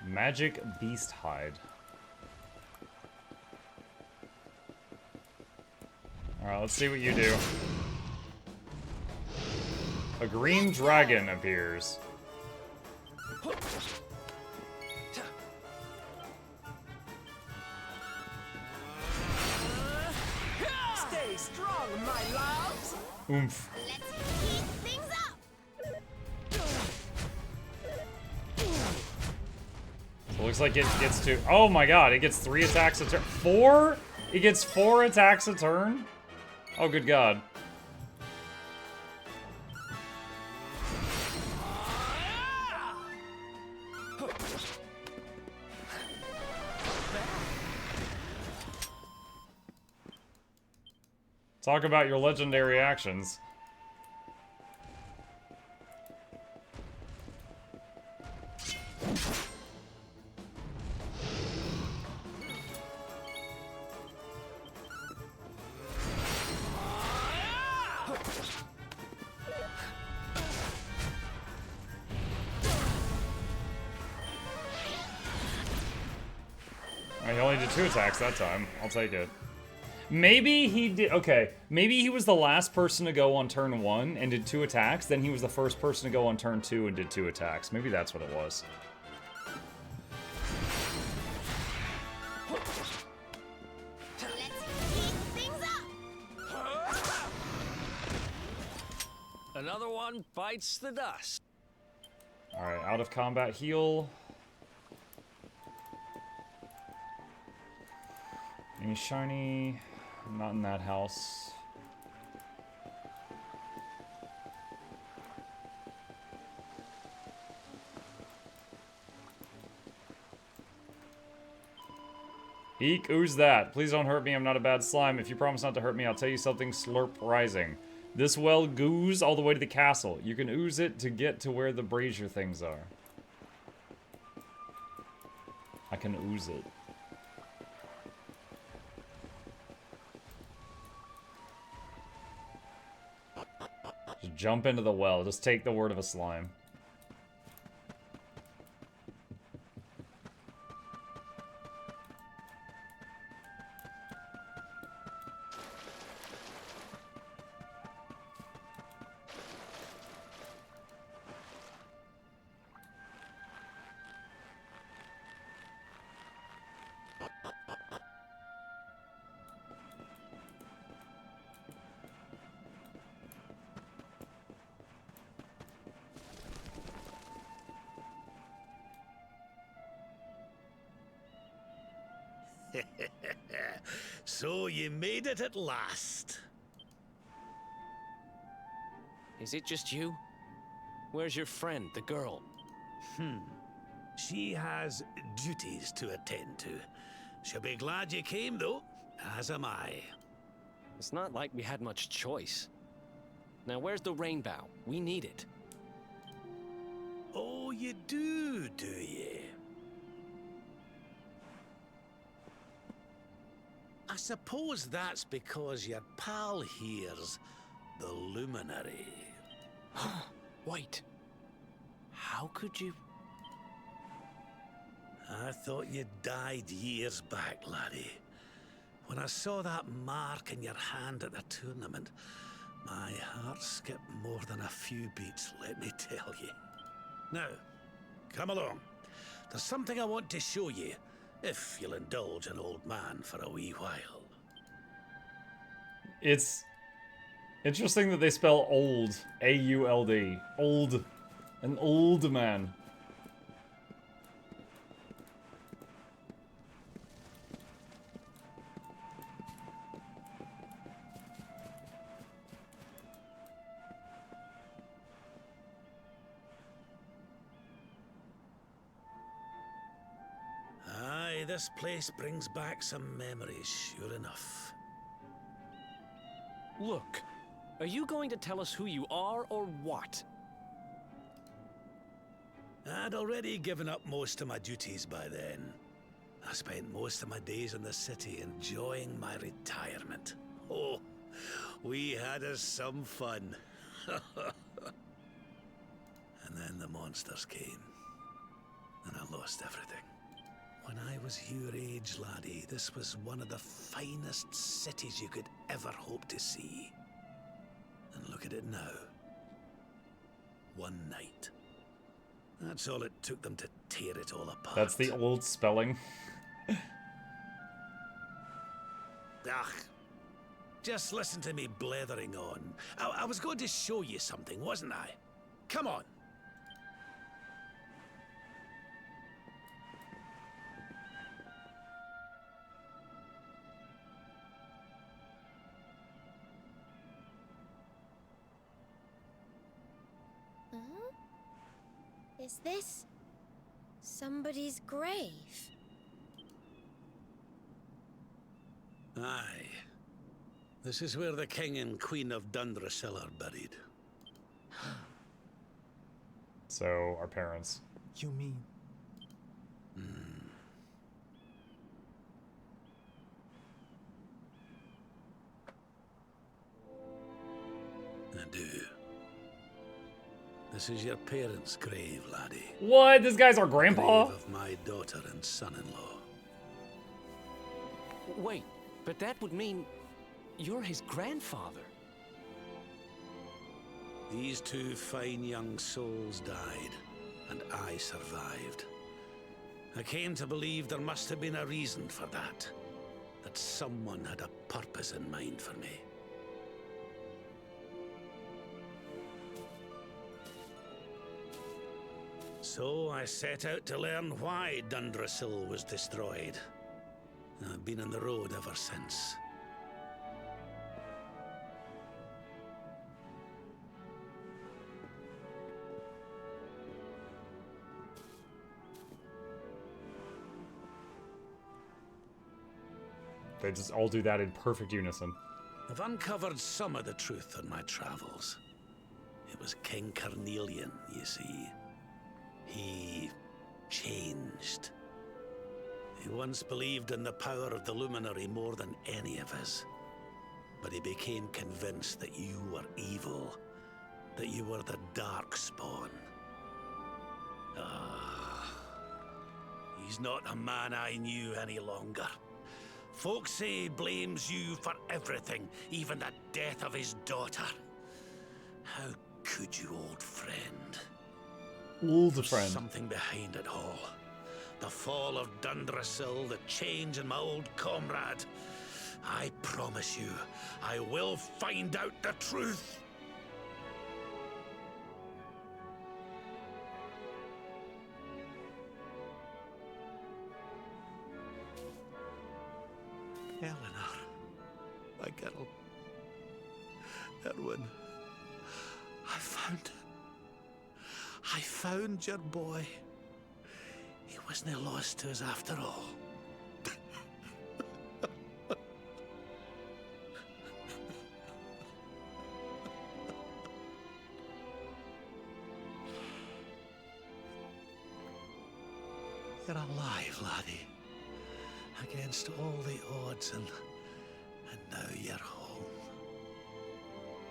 Magic beast hide. Alright, let's see what you do. A green dragon appears. Stay strong, my loves. Oomph. Let's heat things up. So it looks like it gets to... Oh my god, it gets 3 attacks a turn. 4? It gets 4 attacks a turn? Oh, good god. Talk about your legendary actions. He only did 2 attacks that time. I'll take it. Maybe he did... Okay, maybe he was the last person to go on turn 1 and did 2 attacks, then he was the first person to go on turn 2 and did 2 attacks. Maybe that's what it was. Let's heat things up. Another one bites the dust. Alright, out of combat heal. Any shiny? Not in that house. Eek, who's that? Please don't hurt me, I'm not a bad slime. If you promise not to hurt me, I'll tell you something. Slurp Rising. This well goes all the way to the castle. You can ooze it to get to where the brazier things are. I can ooze it. Just jump into the well. Just take the word of a slime. So you made it at last. Is it just you? Where's your friend, the girl? She has duties to attend to. She'll be glad you came, though, as am I. It's not like we had much choice. Now, where's the rainbow? We need it. Oh, you do you? I suppose that's because your pal here's the luminary. Wait. How could you... I thought you died years back, laddie. When I saw that mark in your hand at the tournament, my heart skipped more than a few beats, let me tell you. Now, come along. There's something I want to show you, if you'll indulge an old man for a wee while. It's interesting that they spell old. A-U-L-D. Old. An old man. Aye, this place brings back some memories, sure enough. Look, are you going to tell us who you are or what? I'd already given up most of my duties by then. I spent most of my days in the city enjoying my retirement. Oh, we had us some fun. And then the monsters came, and I lost everything. I was your age, laddie, this was one of the finest cities you could ever hope to see. And look at it now. One night. That's all it took them to tear it all apart. That's the old spelling. Ugh. Just listen to me blethering on. I was going to show you something, wasn't I? Come on. Huh? Is this somebody's grave? Aye. This is where the King and Queen of Dundrasil are buried. So, our parents. You mean? I do. This is your parents' grave, laddie. What? This guy's our grandpa? Grave of my daughter and son-in-law. Wait, but that would mean you're his grandfather. These two fine young souls died, and I survived. I came to believe there must have been a reason for that. That someone had a purpose in mind for me. So I set out to learn why Dundrasil was destroyed. I've been on the road ever since. They just all do that in perfect unison. I've uncovered some of the truth on my travels. It was King Carnelian, you see. He changed. He once believed in the power of the luminary more than any of us. But he became convinced that you were evil, that you were the Darkspawn. He's not a man I knew any longer. Folks say he blames you for everything, even the death of his daughter. How could you, old friend? Old There's friend. something behind it all. The fall of Dundrasil, the change in my old comrade. I promise you, I will find out the truth. Eleanor, my girl. Erwin, I found your boy. He wasn't lost to us after all. You're alive, laddie. Against all the odds, and now you're home.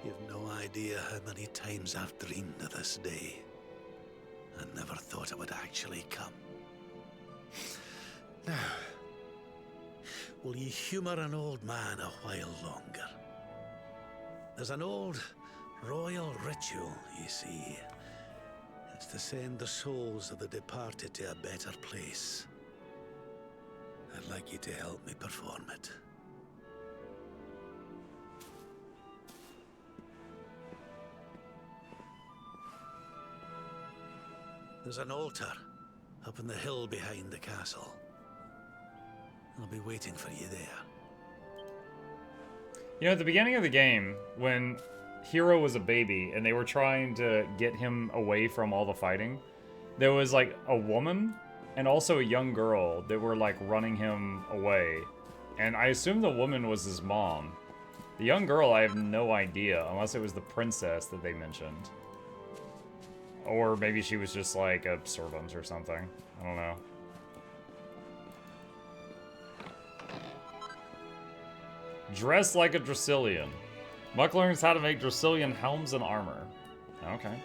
You've no idea how many times I've dreamed of this day. I never thought it would actually come. Now, will you humor an old man a while longer? There's an old royal ritual, you see. It's to send the souls of the departed to a better place. I'd like you to help me perform it. There's an altar up on the hill behind the castle. I'll be waiting for you there. You know, at the beginning of the game, when Hero was a baby and they were trying to get him away from all the fighting, there was like a woman and also a young girl that were like running him away. And I assume the woman was his mom. The young girl, I have no idea, unless it was the princess that they mentioned. Or maybe she was just like a servant or something. I don't know. Dress like a Dracilian. Muck learns how to make Dracilian helms and armor. Okay.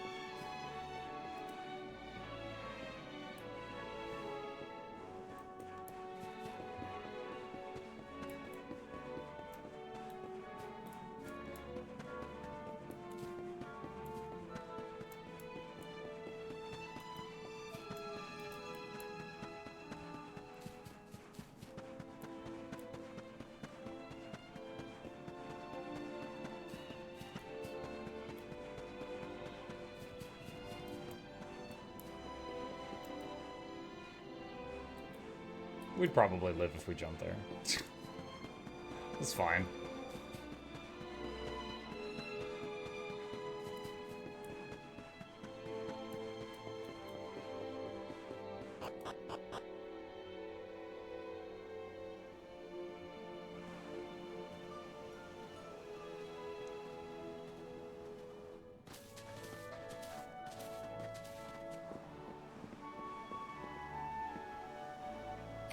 We'd probably live if we jumped there. It's fine.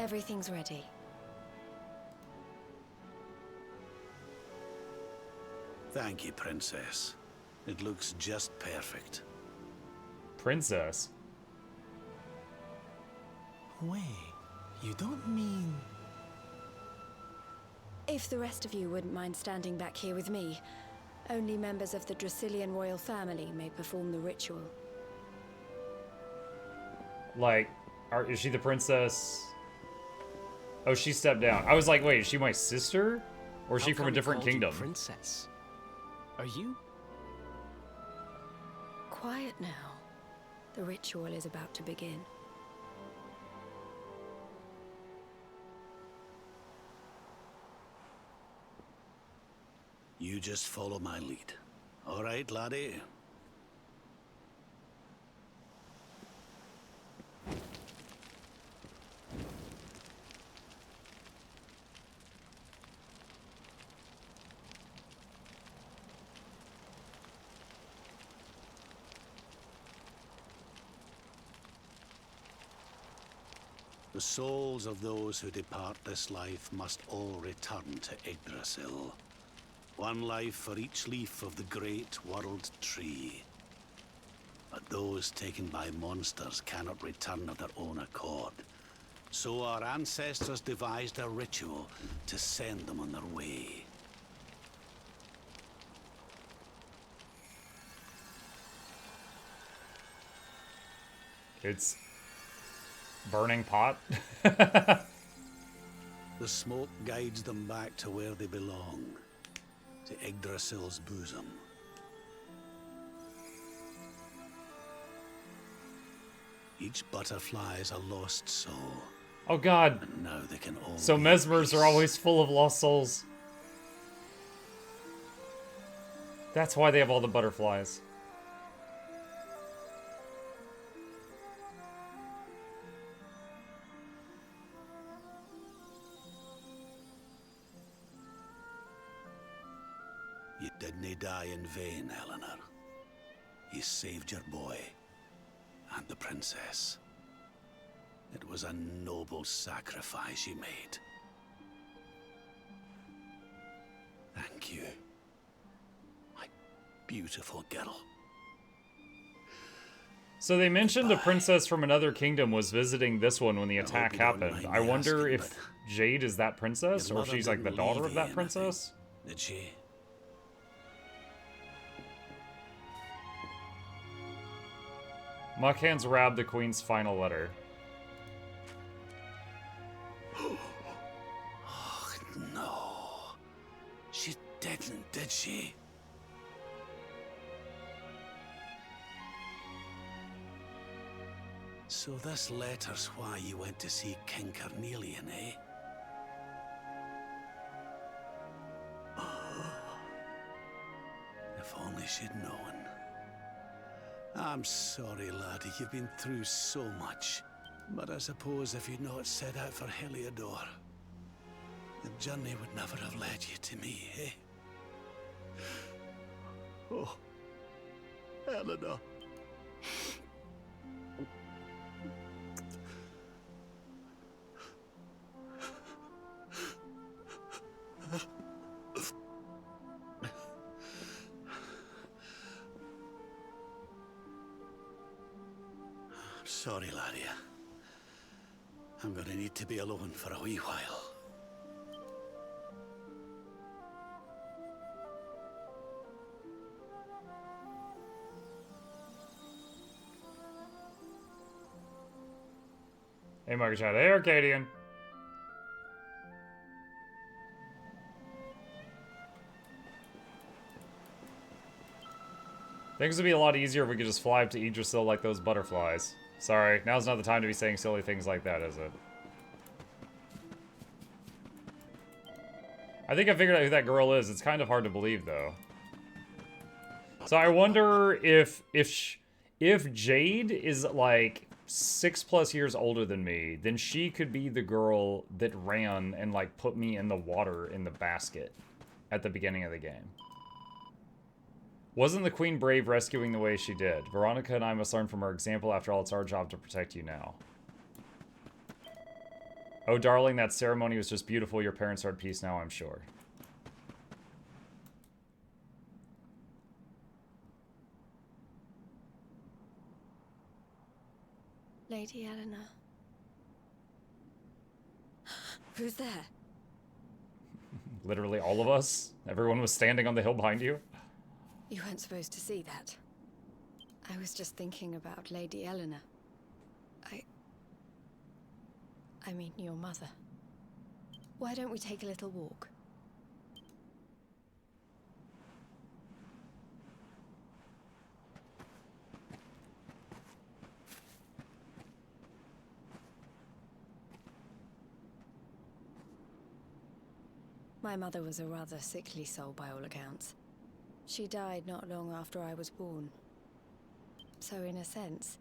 Everything's ready. Thank you, Princess. It looks just perfect. Princess? Wait, you don't mean... If the rest of you wouldn't mind standing back here with me, only members of the Dracilian royal family may perform the ritual. Like, is she the princess? Oh, she stepped down. I was like, wait, is she my sister? Or is she from a different kingdom? Princess. Are you? Quiet now. The ritual is about to begin. You just follow my lead. All right, laddie? The souls of those who depart this life must all return to Yggdrasil. One life for each leaf of the great world tree. But those taken by monsters cannot return of their own accord. So our ancestors devised a ritual to send them on their way. It's... burning pot? The smoke guides them back to where they belong. To Yggdrasil's bosom. Each butterfly is a lost soul. Oh god. And now they can all So be mesmers peace. are always full of lost souls. That's why they have all the butterflies. You didn't die in vain, Eleanor. You saved your boy and the princess. It was a noble sacrifice you made. Thank you, my beautiful girl. So they mentioned a Goodbye. princess from another kingdom was visiting this one when the hope attack you don't happened. mind I me wonder asking, if but Jade is that princess, Your or if mother she's like the didn't daughter leave of you that anything, princess. Did she? Muck hands Rab the queen's final letter. Oh, no. She didn't, did she? So this letter's why you went to see King Carnelian, eh? If only she'd known. I'm sorry, laddie, you've been through so much. But I suppose if you'd not set out for Heliodor, the journey would never have led you to me, eh? Oh, Eleanor. Sorry, laddie. I'm gonna need to be alone for a wee while. Hey, Margaret. Hey, Arcadian. Things would be a lot easier if we could just fly up to Yggdrasil like those butterflies. Sorry, now's not the time to be saying silly things like that, is it? I think I figured out who that girl is. It's kind of hard to believe, though. So I wonder if Jade is like 6+ years older than me, then she could be the girl that ran and like put me in the water in the basket at the beginning of the game. Wasn't the Queen brave rescuing the way she did? Veronica and I must learn from her example. After all, it's our job to protect you now. Oh, darling, that ceremony was just beautiful. Your parents are at peace now, I'm sure. Lady Eleanor. Who's there? Literally all of us? Everyone was standing on the hill behind you? You weren't supposed to see that. I was just thinking about Lady Eleanor. I mean, your mother. Why don't we take a little walk? My mother was a rather sickly soul by all accounts. She died not long after I was born. So in a sense,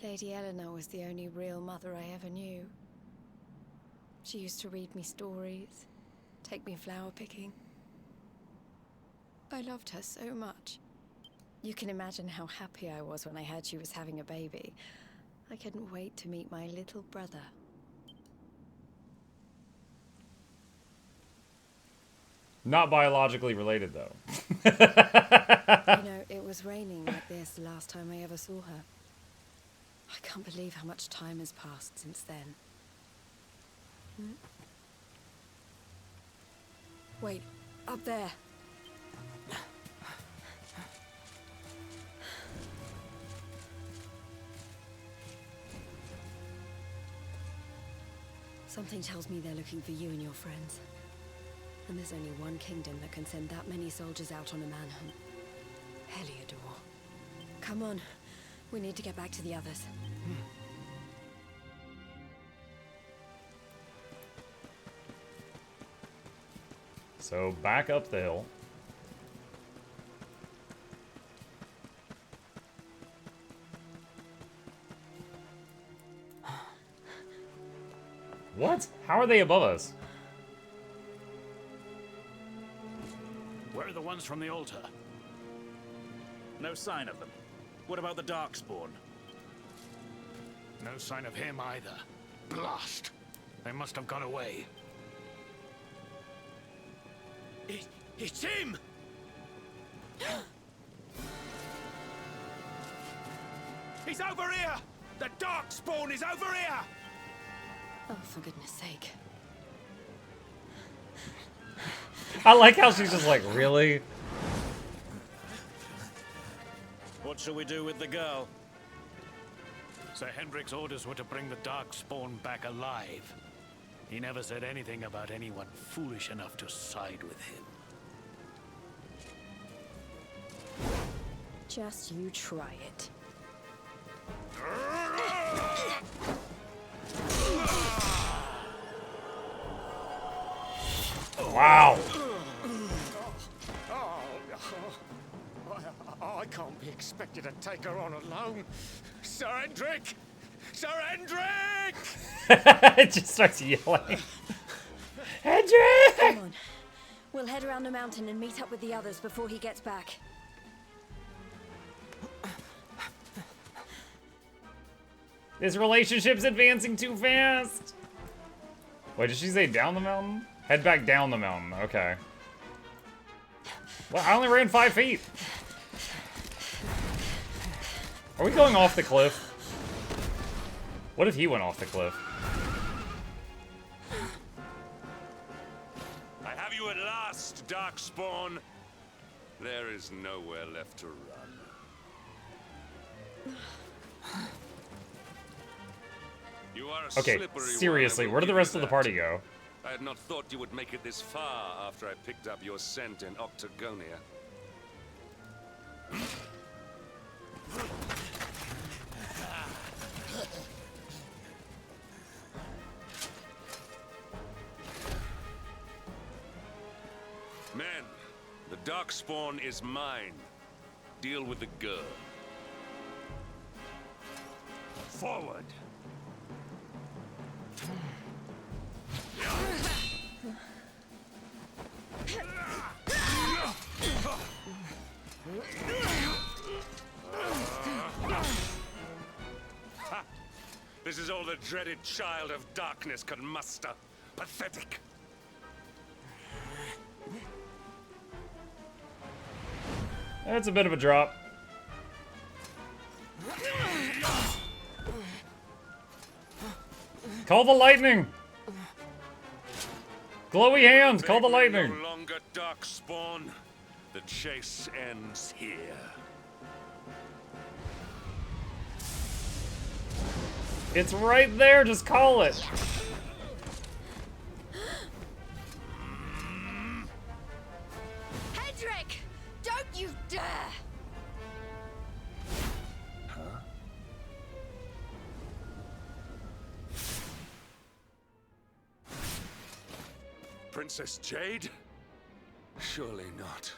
Lady Eleanor was the only real mother I ever knew. She used to read me stories, take me flower picking. I loved her so much. You can imagine how happy I was when I heard she was having a baby. I couldn't wait to meet my little brother. Not biologically related, though. You know, it was raining like this the last time I ever saw her. I can't believe how much time has passed since then. Wait, up there. Something tells me they're looking for you and your friends. And there's only one kingdom that can send that many soldiers out on a manhunt. Heliodor. Come on. We need to get back to the others. So back up the hill. What? How are they above us? Where are the ones from the altar? No sign of them. What about the Darkspawn? No sign of him either. Blast! They must have got away. It's him! He's over here! The Darkspawn is over here! Oh, for goodness sake. I like how she's just like, really? What shall we do with the girl? Sir Hendrik's orders were to bring the Darkspawn back alive. He never said anything about anyone foolish enough to side with him. Just you try it. Wow. I can't be expected to take her on alone. Sir Hendrik! Sir Hendrik! It just starts yelling. Hendrik! Come on. We'll head around the mountain and meet up with the others before he gets back. This relationship's advancing too fast. Wait, did she say down the mountain? Head back down the mountain. Okay. Well, I only ran 5 feet. Are we going off the cliff? What if he went off the cliff? I have you at last, Darkspawn. There is nowhere left to run. You are a Okay, slippery seriously, one, I will where did the give rest you of the that. party go? I had not thought you would make it this far after I picked up your scent in Octagonia. Darkspawn is mine. Deal with the girl. Forward. Ha! This is all the dreaded child of darkness can muster. Pathetic. That's a bit of a drop. Call the lightning! Glowy hands, call the lightning! No longer Darkspawn. The chase ends here. It's right there, just call it. Hendrik! Don't you dare! Princess Jade? Surely not.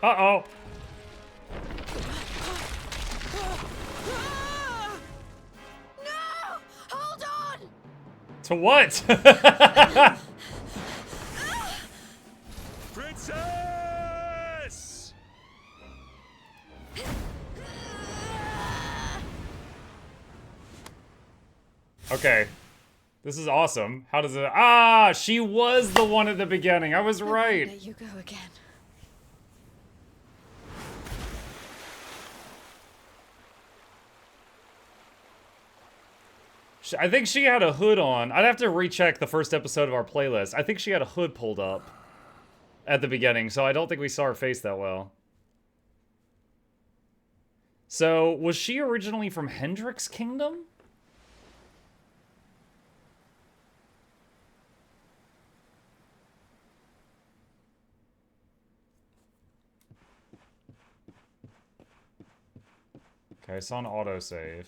Uh-oh. No! Hold on! To what? Princess! Okay. This is awesome. How does it... Ah! She was the one at the beginning. I was right. Let you go again. I think she had a hood on. I'd have to recheck the first episode of our playlist. I think she had a hood pulled up at the beginning, so I don't think we saw her face that well. So, was she originally from Hendrik's kingdom? Okay, I saw an autosave.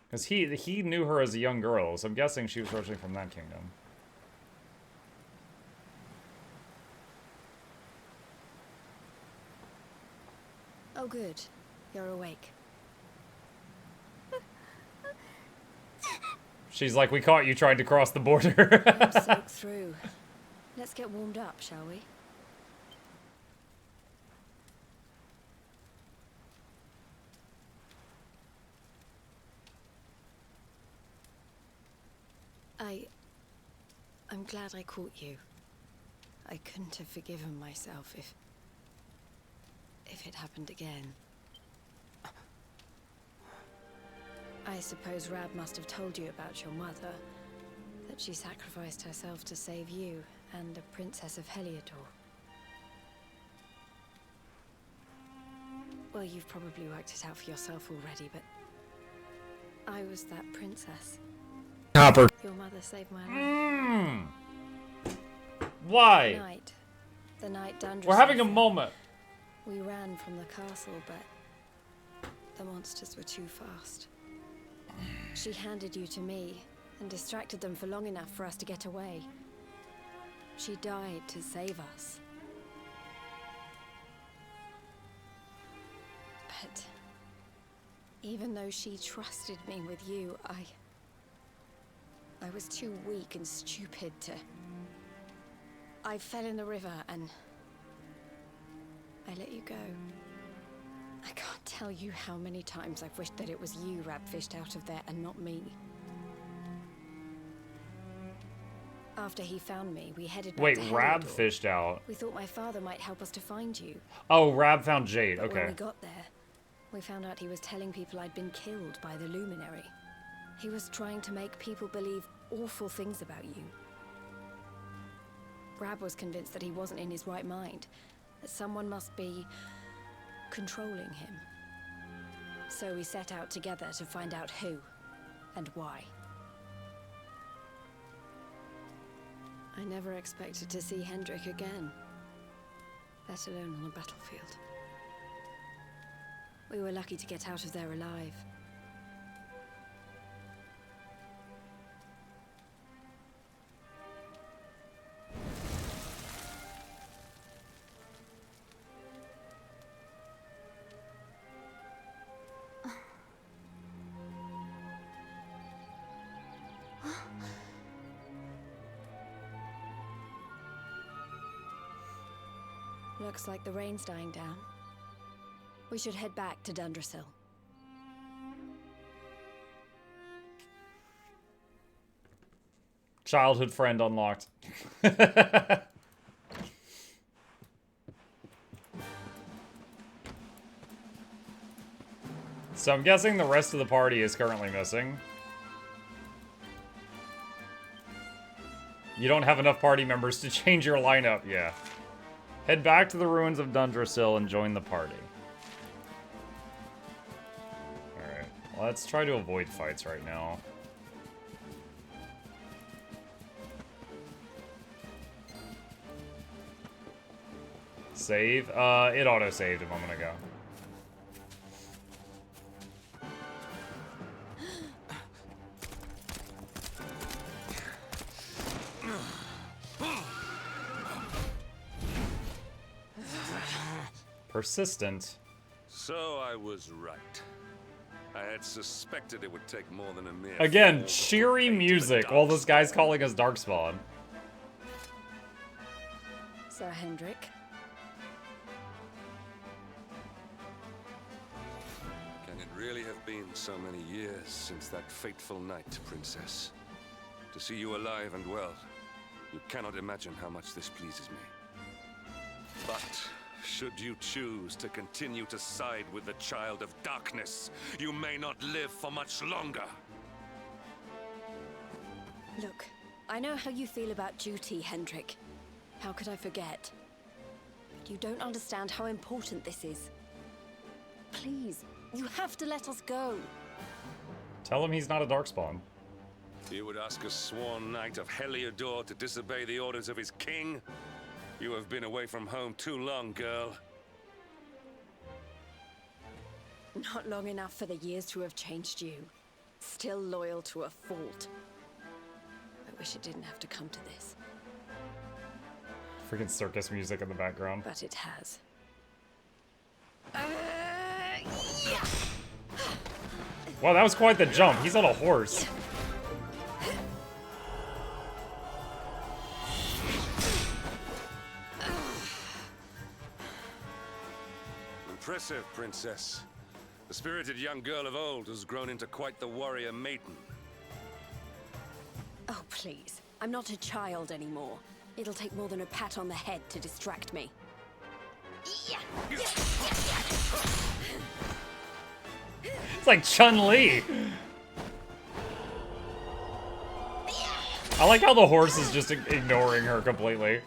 Because he knew her as a young girl, so I'm guessing she was originally from that kingdom. Oh, good. You're awake. She's like, we caught you trying to cross the border. Soak through. Let's get warmed up, shall we? I'm glad I caught you. I couldn't have forgiven myself if it happened again. I suppose Rab must have told you about your mother, that she sacrificed herself to save you and a princess of Heliodor. Well, you've probably worked it out for yourself already, but I was that princess. Copper. Your mother saved my life. Why? The night Dandruff. We're having a moment. We ran from the castle, but the monsters were too fast. She handed you to me and distracted them for long enough for us to get away. She died to save us. But even though she trusted me with you, I was too weak and stupid to... I fell in the river and I let you go. I can't tell you how many times I've wished that it was you Rab fished out of there and not me. After he found me, we headed back to Wait, Rab Heliodor. fished out. We thought my father might help us to find you. Oh, Rab found Jade. But when Okay. we got there, we found out he was telling people I'd been killed by the Luminary. He was trying to make people believe awful things about you. Rab was convinced that he wasn't in his right mind, that someone must be controlling him. So we set out together to find out who and why. I never expected to see Hendrik again, let alone on a battlefield. We were lucky to get out of there alive. Looks like the rain's dying down. We should head back to Dundrasil. Childhood friend unlocked. So I'm guessing the rest of the party is currently missing. You don't have enough party members to change your lineup, yeah. Head back to the ruins of Dundrasil and join the party. Alright, let's try to avoid fights right now. Save? It auto-saved a moment ago. Persistent. So I was right. I had suspected it would take more than a mere... Again, fall cheery before music the while this guy's Darkspawn. calling us Darkspawn. Sir Hendrik. Can it really have been so many years since that fateful night, Princess? To see you alive and well, you cannot imagine how much this pleases me. But should you choose to continue to side with the Child of Darkness, you may not live for much longer. Look, I know how you feel about duty, Hendrik. How could I forget? But you don't understand how important this is. Please, you have to let us go. Tell him he's not a Darkspawn. You would ask a sworn knight of Heliodor to disobey the orders of his king? You have been away from home too long, girl. Not long enough for the years to have changed you. Still loyal to a fault. I wish it didn't have to come to this. Freaking circus music in the background. But it has. Wow, that was quite the jump. He's on a horse. Impressive, Princess. The spirited young girl of old has grown into quite the warrior maiden. Oh, please. I'm not a child anymore. It'll take more than a pat on the head to distract me. It's like Chun-Li. I like how the horse is just ignoring her completely.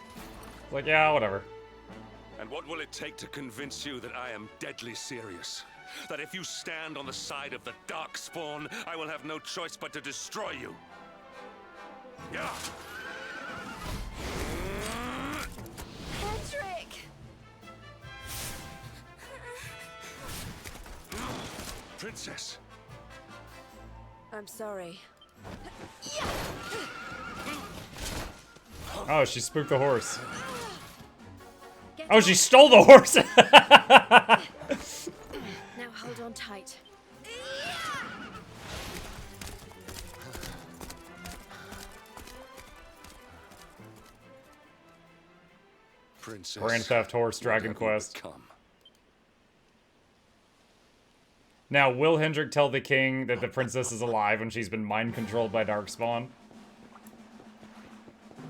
Like, yeah, whatever. And what will it take to convince you that I am deadly serious? That if you stand on the side of the Darkspawn, I will have no choice but to destroy you? Yeah. Hendrik! Princess. I'm sorry. Oh, she spooked the horse. Get Oh, off. she stole the horse! Now hold on tight. Princess. Grand Theft Horse Dragon what have you Quest. become? Now, will Hendrik tell the king that the princess is alive when she's been mind-controlled by Darkspawn?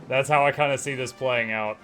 That's how I kind of see this playing out.